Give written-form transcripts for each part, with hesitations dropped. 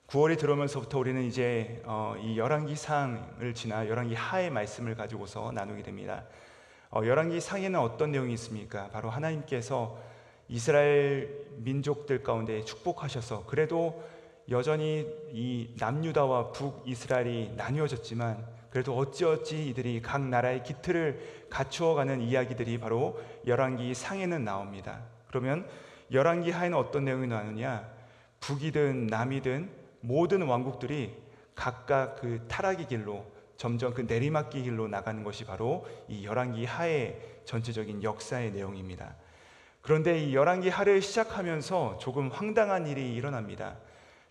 9월이 들어오면서부터 우리는 이제 이 열왕기상을 지나 열왕기하의 말씀을 가지고서 나누게 됩니다. 열왕기상에는 어떤 내용이 있습니까? 바로 하나님께서 이스라엘 민족들 가운데 축복하셔서 그래도 여전히 이 남유다와 북이스라엘이 나뉘어졌지만 그래도 어찌어찌 이들이 각 나라의 기틀을 갖추어가는 이야기들이 바로 열왕기상에는 나옵니다. 그러면 열왕기하에는 어떤 내용이 나오느냐? 북이든 남이든 모든 왕국들이 각각 그 타락의 길로 점점 그 내리막길 길로 나가는 것이 바로 이 열왕기하의 전체적인 역사의 내용입니다. 그런데 이 열왕기하를 시작하면서 조금 황당한 일이 일어납니다.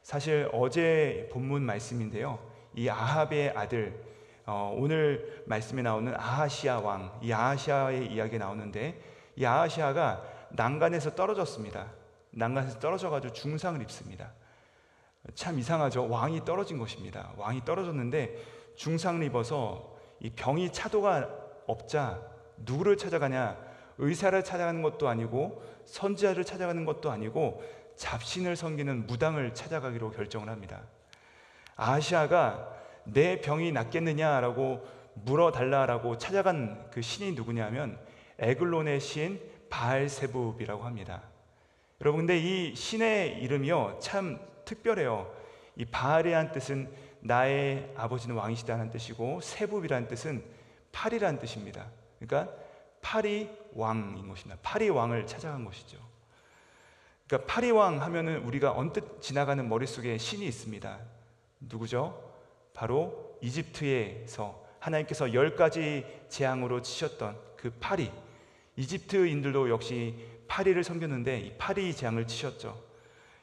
사실 어제 본문 말씀인데요, 이 아합의 아들, 오늘 말씀에 나오는 아하시아 왕, 이 아하시아의 이야기가 나오는데 이 아하시아가 난간에서 떨어졌습니다. 난간에서 떨어져가지고 중상을 입습니다. 참 이상하죠. 왕이 떨어진 것입니다. 왕이 떨어졌는데 중상을 입어서 이 병이 차도가 없자 누구를 찾아가냐? 의사를 찾아가는 것도 아니고 선지자를 찾아가는 것도 아니고 잡신을 섬기는 무당을 찾아가기로 결정을 합니다. 아하시아가 내 병이 낫겠느냐라고 물어달라라고 찾아간 그 신이 누구냐면 에글론의 신 바알세붑이라고 합니다. 여러분, 근데 이 신의 이름이요 참 특별해요. 이 바알이라는 뜻은 나의 아버지는 왕이시다는 뜻이고 세붑이라는 뜻은 팔이라는 뜻입니다. 그러니까 팔이 왕인 것입니다. 팔이 왕을 찾아간 것이죠. 그러니까 팔이 왕 하면은 우리가 언뜻 지나가는 머릿속에 신이 있습니다. 누구죠? 바로 이집트에서 하나님께서 10가지 재앙으로 치셨던 그 파리. 이집트인들도 역시 파리를 섬겼는데 이 파리 재앙을 치셨죠.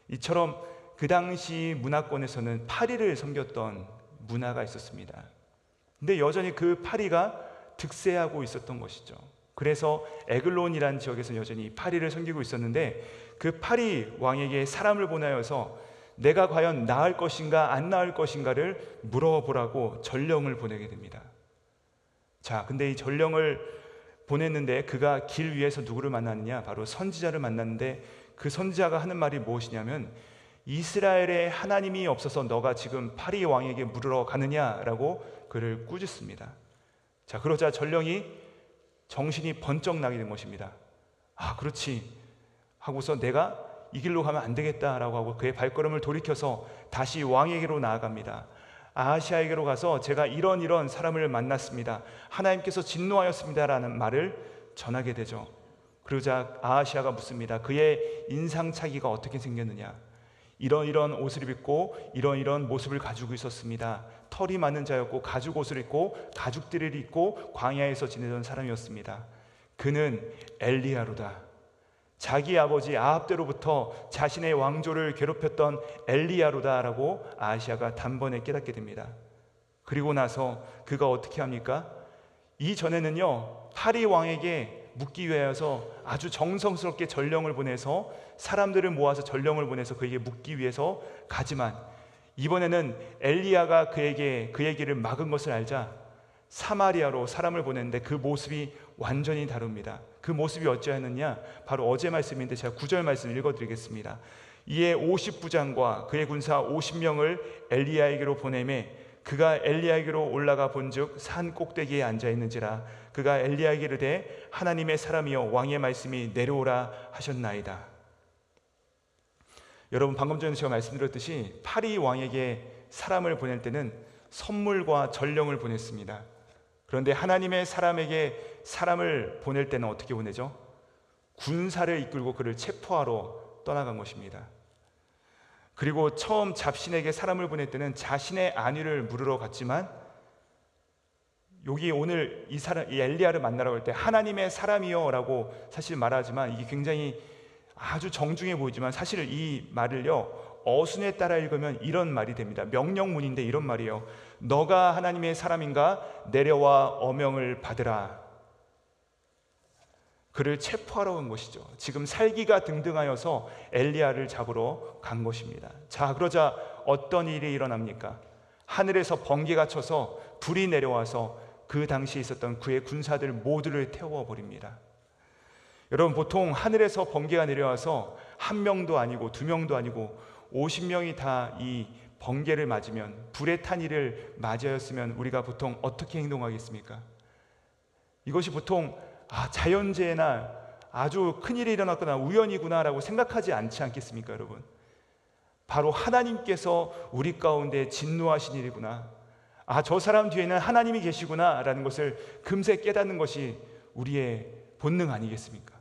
이처럼 그 당시 문화권에서는 파리를 섬겼던 문화가 있었습니다. 근데 여전히 그 파리가 득세하고 있었던 것이죠. 그래서 에글론이라는 지역에서 여전히 파리를 섬기고 있었는데 그 파리 왕에게 사람을 보내어서 내가 과연 나을 것인가 안 나을 것인가를 물어보라고 전령을 보내게 됩니다. 자, 근데 이 전령을 보냈는데 그가 길 위에서 누구를 만났느냐? 바로 선지자를 만났는데 그 선지자가 하는 말이 무엇이냐면 이스라엘에 하나님이 없어서 너가 지금 파리 왕에게 물으러 가느냐라고 그를 꾸짖습니다. 자, 그러자 전령이 정신이 번쩍 나게 된 것입니다. 아, 그렇지 하고서 내가 이 길로 가면 안 되겠다라고 하고 그의 발걸음을 돌이켜서 다시 왕에게로 나아갑니다. 아하시아에게로 가서 제가 이런 사람을 만났습니다. 하나님께서 진노하였습니다라는 말을 전하게 되죠. 그러자 아하시아가 묻습니다. 그의 인상착의가 어떻게 생겼느냐? 이런 옷을 입고 이런 모습을 가지고 있었습니다. 털이 많은 자였고 가죽 옷을 입고 가죽들을 입고 광야에서 지내던 사람이었습니다. 그는 엘리야로다. 자기 아버지 아합대로부터 자신의 왕조를 괴롭혔던 엘리야로다라고 아하시아가 단번에 깨닫게 됩니다. 그리고 나서 그가 어떻게 합니까? 이전에는요 파리 왕에게 묻기 위해서 아주 정성스럽게 전령을 보내서 사람들을 모아서 전령을 보내서 그에게 묻기 위해서 가지만 이번에는 엘리야가 그 얘기를 막은 것을 알자 사마리아로 사람을 보냈는데 그 모습이 완전히 다릅니다. 그 모습이 어찌하였느냐? 바로 어제 말씀인데 제가 9절 말씀 읽어드리겠습니다. 이에 50부장과 그의 군사 50명을 엘리야에게로 보내매 그가 엘리야에게로 올라가 본즉 산 꼭대기에 앉아있는지라 그가 엘리야에게 이르되 하나님의 사람이여 왕의 말씀이 내려오라 하셨나이다. 여러분, 방금 전에 제가 말씀드렸듯이 파리 왕에게 사람을 보낼 때는 선물과 전령을 보냈습니다. 그런데 하나님의 사람에게 사람을 보낼 때는 어떻게 보내죠? 군사를 이끌고 그를 체포하러 떠나간 것입니다. 그리고 처음 잡신에게 사람을 보낼 때는 자신의 안위를 물으러 갔지만 여기 오늘 이 엘리야를 만나러 갈 때 하나님의 사람이요 라고 사실 말하지만 이게 굉장히 아주 정중해 보이지만 사실 이 말을요 어순에 따라 읽으면 이런 말이 됩니다. 명령문인데 이런 말이에요. 너가 하나님의 사람인가? 내려와 어명을 받으라. 그를 체포하러 간 것이죠. 지금 살기가 등등하여서 엘리야를 잡으러 간 것입니다. 자, 그러자 어떤 일이 일어납니까? 하늘에서 번개가 쳐서 불이 내려와서 그 당시에 있었던 그의 군사들 모두를 태워버립니다. 여러분, 보통 하늘에서 번개가 내려와서 한 명도 아니고 두 명도 아니고 50명이 다 이 번개를 맞으면, 불의 탄이를 맞이하였으면 우리가 보통 어떻게 행동하겠습니까? 이것이 보통 자연재해나 아주 큰일이 일어났거나 우연이구나라고 생각하지 않지 않겠습니까, 여러분? 바로 하나님께서 우리 가운데 진노하신 일이구나, 저 사람 뒤에는 하나님이 계시구나라는 것을 금세 깨닫는 것이 우리의 본능 아니겠습니까?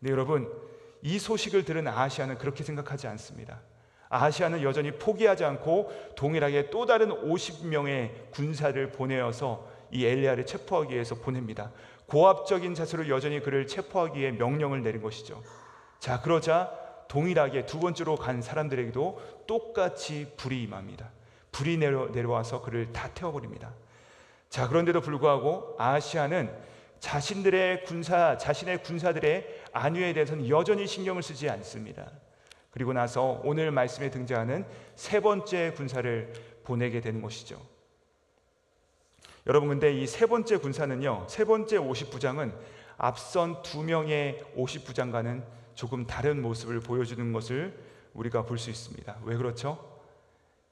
네, 여러분, 이 소식을 들은 아하시아는 그렇게 생각하지 않습니다. 아하시아는 여전히 포기하지 않고 동일하게 또 다른 50명의 군사를 보내어서 이 엘리야를 체포하기 위해서 보냅니다. 고압적인 자세로 여전히 그를 체포하기 위해 명령을 내린 것이죠. 자, 그러자 동일하게 두 번째로 간 사람들에게도 똑같이 불이 임합니다. 불이 내려와서 그를 다 태워버립니다. 자, 그런데도 불구하고 아하시아는 자신의 군사들의 안위에 대해서는 여전히 신경을 쓰지 않습니다. 그리고 나서 오늘 말씀에 등장하는 세 번째 군사를 보내게 되는 것이죠. 여러분, 근데 이 세 번째 군사는요, 세 번째 50부장은 앞선 두 명의 50부장과는 조금 다른 모습을 보여주는 것을 우리가 볼 수 있습니다. 왜 그렇죠?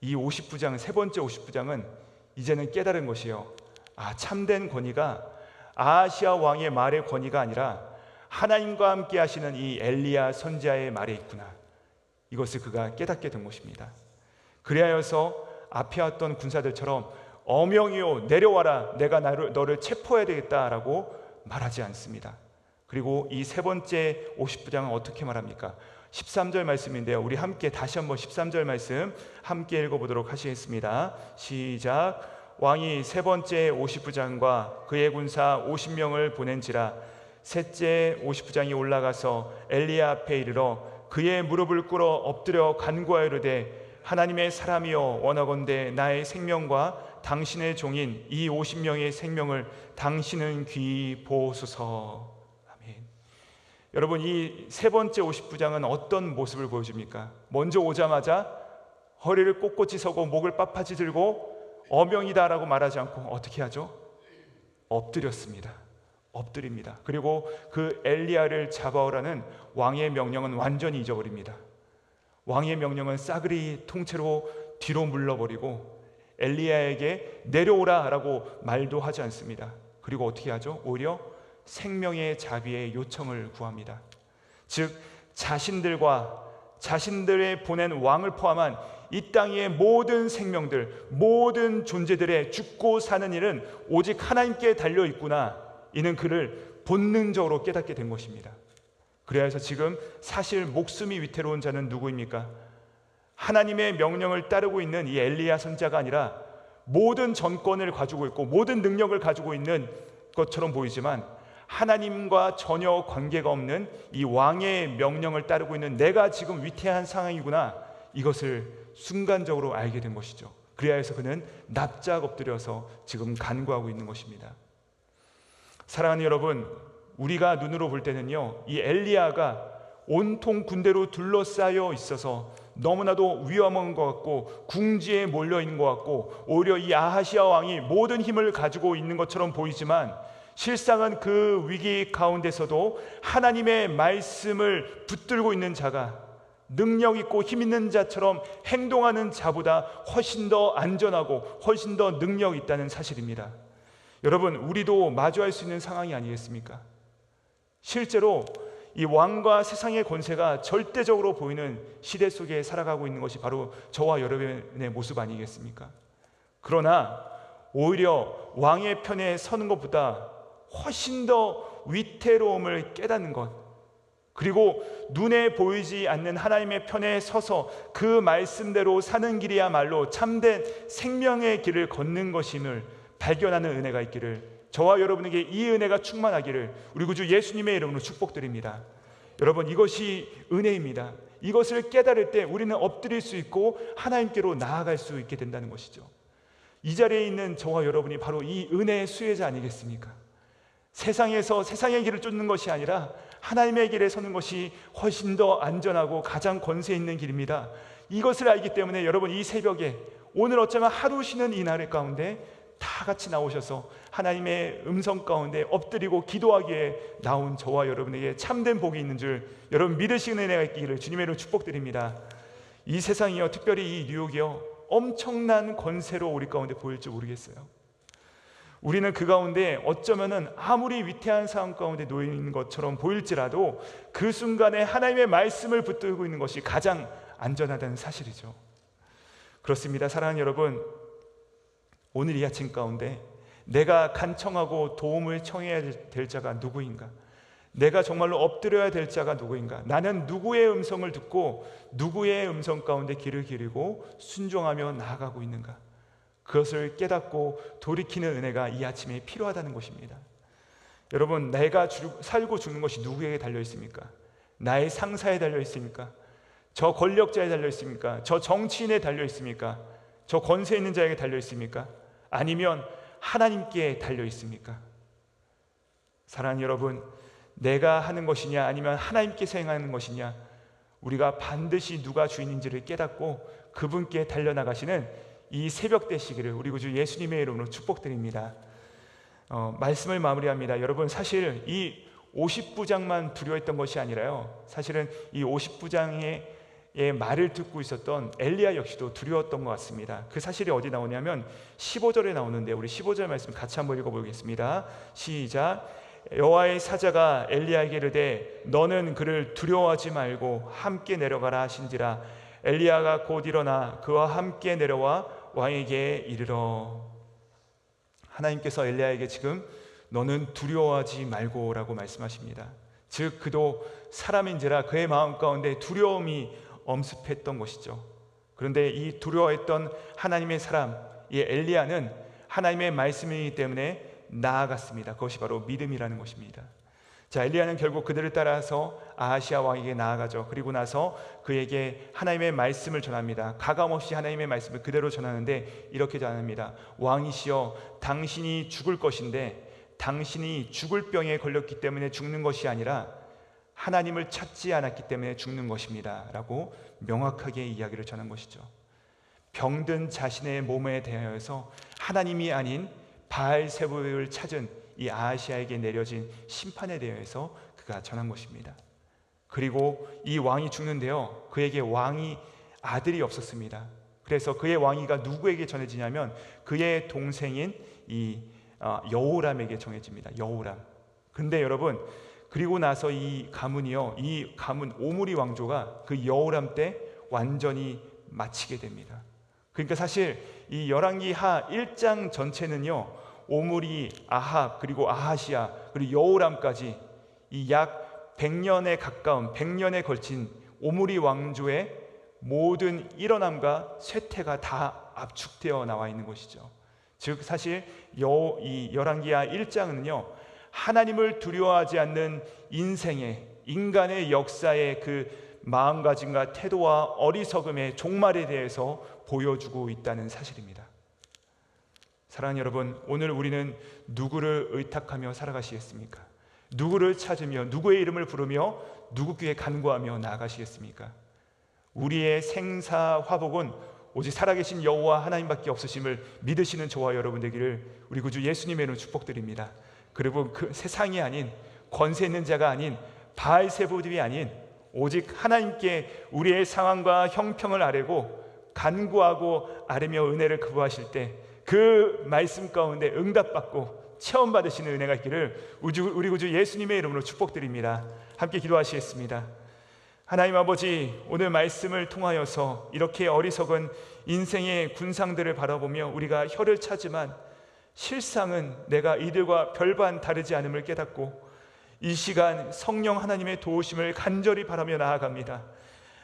이 50부장, 세 번째 50부장은 이제는 깨달은 것이요, 참된 권위가 아하시아 왕의 말의 권위가 아니라 하나님과 함께 하시는 이 엘리야 선지자의 말에 있구나, 이것을 그가 깨닫게 된 것입니다. 그리하여서 앞에 왔던 군사들처럼 어명이요, 내려와라, 내가 너를 체포해야 되겠다라고 말하지 않습니다. 그리고 이 세 번째 50부장은 어떻게 말합니까? 13절 말씀인데요, 우리 함께 다시 한번 13절 말씀 함께 읽어보도록 하시겠습니다. 시작. 왕이 세 번째 50부장과 그의 군사 50명을 보낸지라. 셋째 50부장이 올라가서 엘리야 앞에 이르러 그의 무릎을 꿇어 엎드려 간구하여 이르되, 하나님의 사람이여, 원하건대 나의 생명과 당신의 종인 이 50명의 생명을 당신은 귀히 보소서. 아멘. 여러분, 이 세 번째 50부장은 어떤 모습을 보여줍니까? 먼저 오자마자 허리를 꼿꼿이 서고 목을 빳빳이 들고 어명이다라고 말하지 않고 어떻게 하죠? 엎드립니다. 그리고 그 엘리야를 잡아오라는 왕의 명령은 완전히 잊어버립니다. 왕의 명령은 싸그리 통째로 뒤로 물러버리고 엘리야에게 내려오라라고 말도 하지 않습니다. 그리고 어떻게 하죠? 오히려 생명의 자비의 요청을 구합니다. 즉, 자신들의 보낸 왕을 포함한 이 땅의 모든 생명들, 모든 존재들의 죽고 사는 일은 오직 하나님께 달려있구나, 이는 그를 본능적으로 깨닫게 된 것입니다. 그래서 지금 사실 목숨이 위태로운 자는 누구입니까? 하나님의 명령을 따르고 있는 이 엘리야 선지자가 아니라 모든 전권을 가지고 있고 모든 능력을 가지고 있는 것처럼 보이지만 하나님과 전혀 관계가 없는 이 왕의 명령을 따르고 있는 내가 지금 위태한 상황이구나, 이것을 순간적으로 알게 된 것이죠. 그리하여서 그는 납작 엎드려서 지금 간구하고 있는 것입니다. 사랑하는 여러분, 우리가 눈으로 볼 때는요, 이 엘리야가 온통 군대로 둘러싸여 있어서 너무나도 위험한 것 같고 궁지에 몰려 있는 것 같고 오히려 이 아하시아 왕이 모든 힘을 가지고 있는 것처럼 보이지만, 실상은 그 위기 가운데서도 하나님의 말씀을 붙들고 있는 자가, 능력 있고 힘 있는 자처럼 행동하는 자보다 훨씬 더 안전하고 훨씬 더 능력이 있다는 사실입니다. 여러분, 우리도 마주할 수 있는 상황이 아니겠습니까? 실제로 이 왕과 세상의 권세가 절대적으로 보이는 시대 속에 살아가고 있는 것이 바로 저와 여러분의 모습 아니겠습니까? 그러나 오히려 왕의 편에 서는 것보다 훨씬 더 위태로움을 깨닫는 것, 그리고 눈에 보이지 않는 하나님의 편에 서서 그 말씀대로 사는 길이야말로 참된 생명의 길을 걷는 것임을 발견하는 은혜가 있기를, 저와 여러분에게 이 은혜가 충만하기를 우리 구주 예수님의 이름으로 축복드립니다. 여러분, 이것이 은혜입니다. 이것을 깨달을 때 우리는 엎드릴 수 있고 하나님께로 나아갈 수 있게 된다는 것이죠. 이 자리에 있는 저와 여러분이 바로 이 은혜의 수혜자 아니겠습니까? 세상에서 세상의 길을 쫓는 것이 아니라 하나님의 길에 서는 것이 훨씬 더 안전하고 가장 권세 있는 길입니다. 이것을 알기 때문에 여러분, 이 새벽에 오늘 어쩌면 하루 쉬는 이 날 가운데 다 같이 나오셔서 하나님의 음성 가운데 엎드리고 기도하기에 나온 저와 여러분에게 참된 복이 있는 줄 여러분 믿으시는 은혜가 있기를 주님의 이름으로 축복드립니다. 이 세상이요, 특별히 이 뉴욕이요, 엄청난 권세로 우리 가운데 보일지 모르겠어요. 우리는 그 가운데 어쩌면은 아무리 위태한 상황 가운데 놓여 있는 것처럼 보일지라도 그 순간에 하나님의 말씀을 붙들고 있는 것이 가장 안전하다는 사실이죠. 그렇습니다. 사랑하는 여러분, 오늘 이 아침 가운데 내가 간청하고 도움을 청해야 될 자가 누구인가? 내가 정말로 엎드려야 될 자가 누구인가? 나는 누구의 음성을 듣고 누구의 음성 가운데 귀를 기울이고 순종하며 나아가고 있는가? 그것을 깨닫고 돌이키는 은혜가 이 아침에 필요하다는 것입니다. 여러분, 내가 살고 죽는 것이 누구에게 달려 있습니까? 나의 상사에 달려 있습니까? 저 권력자에 달려 있습니까? 저 정치인에 달려 있습니까? 저 권세 있는 자에게 달려 있습니까? 아니면 하나님께 달려 있습니까? 사랑하는 여러분, 내가 하는 것이냐 아니면 하나님께서 행하는 것이냐, 우리가 반드시 누가 주인인지를 깨닫고 그분께 달려나가시는 이 새벽 되시기를 우리 구주 예수님의 이름으로 축복드립니다. 말씀을 마무리합니다. 여러분, 사실 이 50부장만 두려워했던 것이 아니라요, 사실은 이 50부장의 말을 듣고 있었던 엘리야 역시도 두려웠던 것 같습니다. 그 사실이 어디 나오냐면 15절에 나오는데, 우리 15절 말씀 같이 한번 읽어보겠습니다. 시작. 여호와의 사자가 엘리야에게 이르되 너는 그를 두려워하지 말고 함께 내려가라 하신지라. 엘리야가 곧 일어나 그와 함께 내려와 왕에게 이르러. 하나님께서 엘리야에게 지금 너는 두려워하지 말고 라고 말씀하십니다. 즉 그도 사람인지라 그의 마음 가운데 두려움이 엄습했던 것이죠. 그런데 이 두려워했던 하나님의 사람, 이 엘리야는 하나님의 말씀이기 때문에 나아갔습니다. 그것이 바로 믿음이라는 것입니다. 자, 엘리야는 결국 그들을 따라서 아하시아 왕에게 나아가죠. 그리고 나서 그에게 하나님의 말씀을 전합니다. 가감없이 하나님의 말씀을 그대로 전하는데 이렇게 전합니다. 왕이시여, 당신이 죽을 것인데 당신이 죽을 병에 걸렸기 때문에 죽는 것이 아니라 하나님을 찾지 않았기 때문에 죽는 것입니다 라고 명확하게 이야기를 전한 것이죠. 병든 자신의 몸에 대하여서 하나님이 아닌 바알세불을 찾은 이 아하시아에게 내려진 심판에 대해서 그가 전한 것입니다. 그리고 이 왕이 죽는데요, 그에게 왕이 아들이 없었습니다. 그래서 그의 왕위가 누구에게 전해지냐면 그의 동생인 이 여호람에게 전해집니다. 여호람. 근데 여러분, 그리고 나서 이 가문이요, 이 가문 오므리 왕조가 그 여호람 때 완전히 마치게 됩니다. 그러니까 사실 이 열왕기하 1장 전체는요, 오므리, 아합, 그리고 아하시아, 그리고 여호람까지 이 약 100년에 가까운 100년에 걸친 오므리 왕조의 모든 일어남과 쇠퇴가 다 압축되어 나와 있는 것이죠. 즉 사실 이 열왕기하 1장은요, 하나님을 두려워하지 않는 인간의 역사의 그 마음가짐과 태도와 어리석음의 종말에 대해서 보여주고 있다는 사실입니다. 사랑하는 여러분, 오늘 우리는 누구를 의탁하며 살아가시겠습니까? 누구를 찾으며 누구의 이름을 부르며 누구께 간구하며 나아가시겠습니까? 우리의 생사화복은 오직 살아계신 여호와 하나님밖에 없으심을 믿으시는 저와 여러분 되기를 우리 구주 예수님의 이름으로 축복드립니다. 그리고 그 세상이 아닌, 권세 있는 자가 아닌, 바알세불이 아닌 오직 하나님께 우리의 상황과 형평을 아뢰고 간구하고 아뢰며 은혜를 거부하실 때 그 말씀 가운데 응답받고 체험받으시는 은혜가 있기를 우리 구주 예수님의 이름으로 축복드립니다. 함께 기도하시겠습니다. 하나님 아버지, 오늘 말씀을 통하여서 이렇게 어리석은 인생의 군상들을 바라보며 우리가 혀를 차지만 실상은 내가 이들과 별반 다르지 않음을 깨닫고 이 시간 성령 하나님의 도우심을 간절히 바라며 나아갑니다.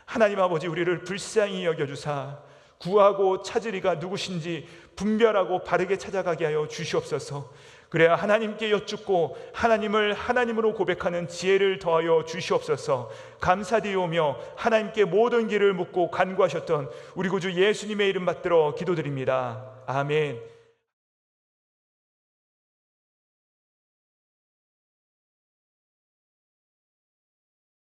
하나님 아버지, 우리를 불쌍히 여겨주사 구하고 찾으리가 누구신지 분별하고 바르게 찾아가게 하여 주시옵소서. 그래야 하나님께 여쭙고 하나님을 하나님으로 고백하는 지혜를 더하여 주시옵소서. 감사드리오며 하나님께 모든 길을 묻고 간구하셨던 우리 구주 예수님의 이름 받들어 기도드립니다. 아멘.